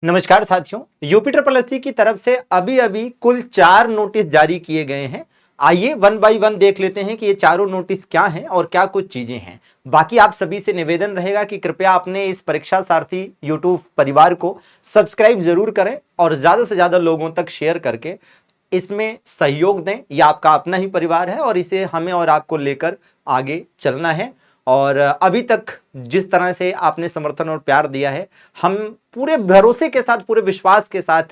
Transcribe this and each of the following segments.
नमस्कार साथियों, UP triple SC की तरफ से अभी अभी कुल 4 नोटिस जारी किए गए हैं। आइए वन बाय वन देख लेते हैं कि ये चारों नोटिस क्या हैं और क्या कुछ चीजें हैं। बाकी आप सभी से निवेदन रहेगा कि कृपया अपने इस परीक्षा सारथी यूट्यूब परिवार को सब्सक्राइब जरूर करें और ज्यादा से ज्यादा लोगों तक शेयर करके इसमें सहयोग दें। ये आपका अपना ही परिवार है और इसे हमें और आपको लेकर आगे चलना है। और अभी तक जिस तरह से आपने समर्थन और प्यार दिया है, हम पूरे भरोसे के साथ, पूरे विश्वास के साथ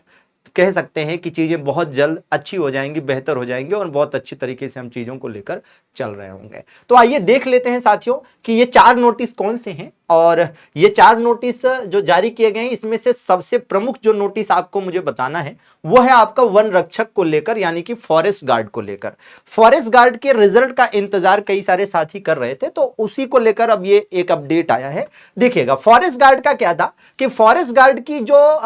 कह सकते हैं कि चीजें बहुत जल्द अच्छी हो जाएंगी, बेहतर हो जाएंगी और बहुत अच्छी तरीके से हम चीजों को लेकर चल रहे होंगे। तो आइए देख लेते हैं साथियों कि ये 4 नोटिस कौन से हैं। और ये 4 नोटिस जो जारी किए गए हैं, इसमें से सबसे प्रमुख जो नोटिस आपको मुझे बताना है वो है आपका वन रक्षक को लेकर, यानी कि फॉरेस्ट गार्ड को लेकर। फॉरेस्ट गार्ड के रिजल्ट का इंतजार कई सारे साथी कर रहे थे, तो उसी को लेकर अब ये एक अपडेट आया है। देखिएगा, फॉरेस्ट गार्ड का क्या था कि फॉरेस्ट गार्ड की जो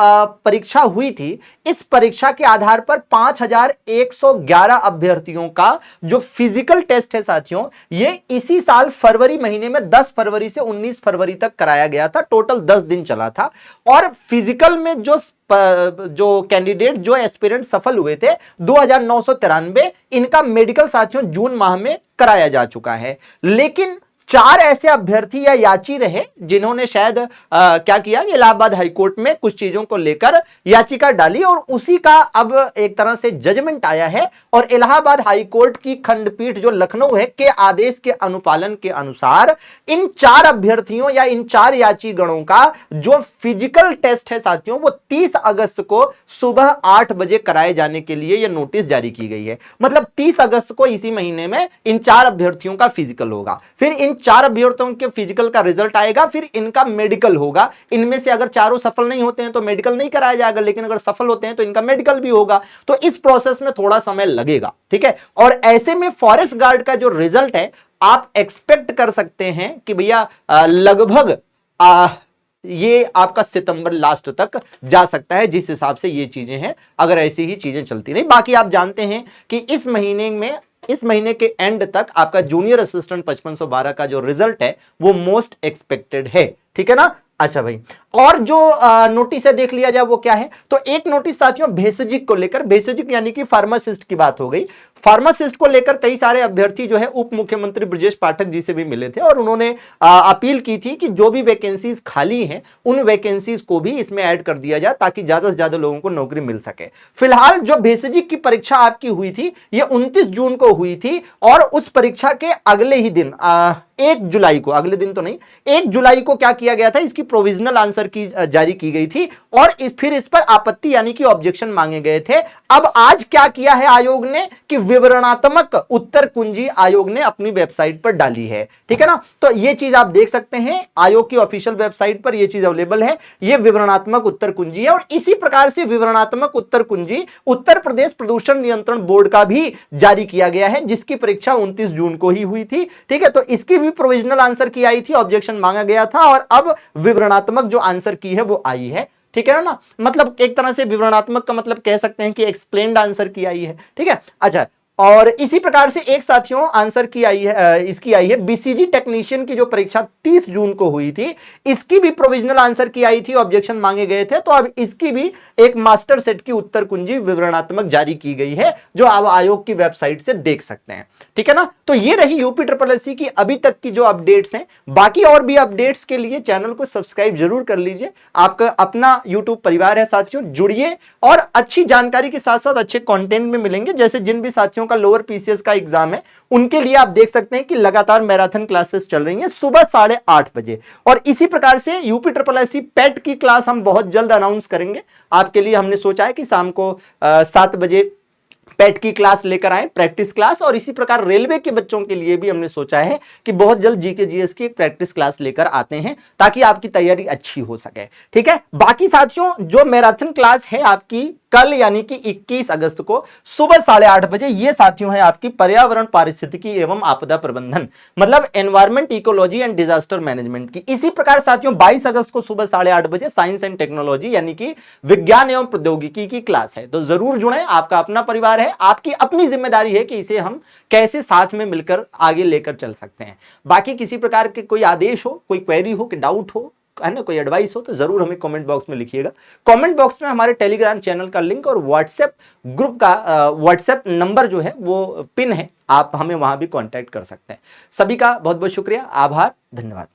परीक्षा हुई थी, इस परीक्षा के आधार पर 5111 अभ्यर्थियों का जो फिजिकल टेस्ट है साथियों, ये इसी साल फरवरी महीने में 10 फरवरी से 19 फरवरी तक कराया गया था। टोटल 10 दिन चला था। और फिजिकल में जो कैंडिडेट, जो एस्पिरेंट सफल हुए थे 2993, इनका मेडिकल साथियों जून माह में कराया जा चुका है। लेकिन 4 ऐसे अभ्यर्थी या याची रहे जिन्होंने शायद क्या किया कि इलाहाबाद हाईकोर्ट में कुछ चीजों को लेकर याचिका डाली और उसी का अब एक तरह से जजमेंट आया है। और इलाहाबाद हाईकोर्ट की खंडपीठ जो लखनऊ है के आदेश के अनुपालन के अनुसार इन 4 अभ्यर्थियों या इन 4 याचीगणों का जो फिजिकल टेस्ट है साथियों, वो 30 अगस्त को सुबह 8 बजे कराए जाने के लिए यह नोटिस जारी की गई है। मतलब 30 अगस्त को इसी महीने में इन 4 अभ्यर्थियों का फिजिकल होगा। फिर इन 4 अभ्यर्थियों के फिजिकल का रिजल्ट आएगा, फिर इनका मेडिकल होगा। इनमें से अगर चारों सफल नहीं होते हैं तो मेडिकल नहीं कराया जाएगा, लेकिन अगर सफल होते हैं तो इनका मेडिकल भी होगा। तो इस प्रोसेस में थोड़ा समय लगेगा, ठीक है। और ऐसे में फॉरेस्ट गार्ड का जो रिजल्ट है, आप एक्सपेक्ट कर सकते हैं कि भैया लगभग ये आपका सितंबर लास्ट तक जा सकता है, जिस हिसाब से ये चीजें हैं, अगर ऐसी ही चीजें चलती रही। बाकी आप जानते हैं कि इस महीने के एंड तक आपका जूनियर असिस्टेंट 5512 का जो रिजल्ट है वो मोस्ट एक्सपेक्टेड है, ठीक है ना। अच्छा भाई, और जो नोटिस है देख लिया जाए वो क्या है। तो एक नोटिस साथियों भेषजिक को लेकर, भेषजिक यानी कि फार्मासिस्ट की बात हो गई। फार्मासिस्ट को लेकर कई सारे अभ्यर्थी जो है उप मुख्यमंत्री ब्रजेश पाठक जी से भी मिले थे और उन्होंने अपील की थी कि जो भी वैकेंसीज खाली हैं उन वैकेंसीज को भी इसमें ऐड कर दिया जाए ताकि ज्यादा से ज्यादा लोगों को नौकरी मिल सके। फिलहाल जो भेषजिक की परीक्षा आपकी हुई थी ये 29 जून को हुई थी और उस परीक्षा के अगले ही दिन 1 जुलाई को, अगले दिन तो नहीं, 1 जुलाई को क्या किया गया था, इसकी प्रोविजनल आंसर की जारी की गई थी और फिर इस पर आपत्ति यानी कि ऑब्जेक्शन मांगे गए थे। अब आज क्या किया है आयोग ने कि विवरणात्मक उत्तर कुंजी आयोग ने अपनी वेबसाइट पर डाली है, ठीक है ना। तो ये चीज आप देख सकते हैं, आयोग की ऑफिशियल वेबसाइट पर ये चीज अवेलेबल है। ये विवरणात्मक उत्तर कुंजी है और इसी प्रकार से विवरणात्मक उत्तर कुंजी उत्तर प्रदेश प्रदूषण नियंत्रण बोर्ड का भी जारी किया गया है, जिसकी परीक्षा 29 जून को ही हुई थी, ठीक है। तो इसकी भी प्रोविजनल आंसर की आई थी, ऑब्जेक्शन मांगा गया था और अब विवरणात्मक जो आंसर की है वो आई है, ठीक है ना। मतलब एक तरह से विवरणात्मक का मतलब कह सकते हैं कि एक्सप्लेन्ड आंसर की आई है, ठीक है। अच्छा, और इसी प्रकार से एक साथियों आंसर की आई है, इसकी आई है बीसीजी टेक्नीशियन की जो परीक्षा 30 जून को हुई थी, इसकी भी प्रोविजनल आंसर की आई थी, ऑब्जेक्शन मांगे गए थे। तो अब इसकी भी एक मास्टर सेट की उत्तर कुंजी विवरणात्मक जारी की गई है, जो आप आयोग की वेबसाइट से देख सकते हैं, ठीक है ना। तो ये रही यूपी ट्रिपल एससी की अभी तक की जो अपडेट्स हैं। बाकी और भी अपडेट्स के लिए चैनल को सब्सक्राइब जरूर कर लीजिए। आपका अपना यूट्यूब परिवार है साथियों, जुड़िए और अच्छी जानकारी के साथ साथ अच्छे कंटेंट में मिलेंगे। जैसे जिन भी साथियों का लोअर पीसीएस का एग्जाम है उनके लिए आप देख सकते हैं कि लगातार मैराथन क्लासेस चल रही हैं सुबह 8:30 बजे। और इसी प्रकार से यूपी ट्रिपल एससी पेट की क्लास हम बहुत जल्द अनाउंस करेंगे आपके लिए। हमने सोचा है कि शाम को 7 बजे पेट की क्लास लेकर आए, प्रैक्टिस क्लास। और इसी प्रकार रेलवे के बच्चों के लिए भी हमने सोचा है कि बहुत जल्द जीके जीएस की एक प्रैक्टिस क्लास लेकर आते हैं ताकि आपकी तैयारी अच्छी हो सके, ठीक है। बाकी साथियों जो मैराथन क्लास है आपकी कल यानी कि 21 अगस्त को सुबह 8:30 बजे, ये साथियों है आपकी पर्यावरण पारिस्थितिकी एवं आपदा प्रबंधन, मतलब environment ecology and disaster management की। इसी प्रकार साथियों 22 अगस्त को सुबह 8:30 बजे साइंस एंड टेक्नोलॉजी यानी कि विज्ञान एवं प्रौद्योगिकी की क्लास है। तो जरूर जुड़े, आपका अपना परिवार है, आपकी अपनी जिम्मेदारी है कि इसे हम कैसे साथ में मिलकर आगे लेकर चल सकते हैं। बाकी किसी प्रकार के कोई आदेश हो, कोई क्वेरी हो, कि डाउट हो, है ना, कोई एडवाइस हो तो जरूर हमें कमेंट बॉक्स में लिखिएगा। कमेंट बॉक्स में हमारे टेलीग्राम चैनल का लिंक और व्हाट्सएप ग्रुप का व्हाट्सएप नंबर जो है वो पिन है, आप हमें वहां भी कांटेक्ट कर सकते हैं। सभी का बहुत बहुत शुक्रिया, आभार, धन्यवाद।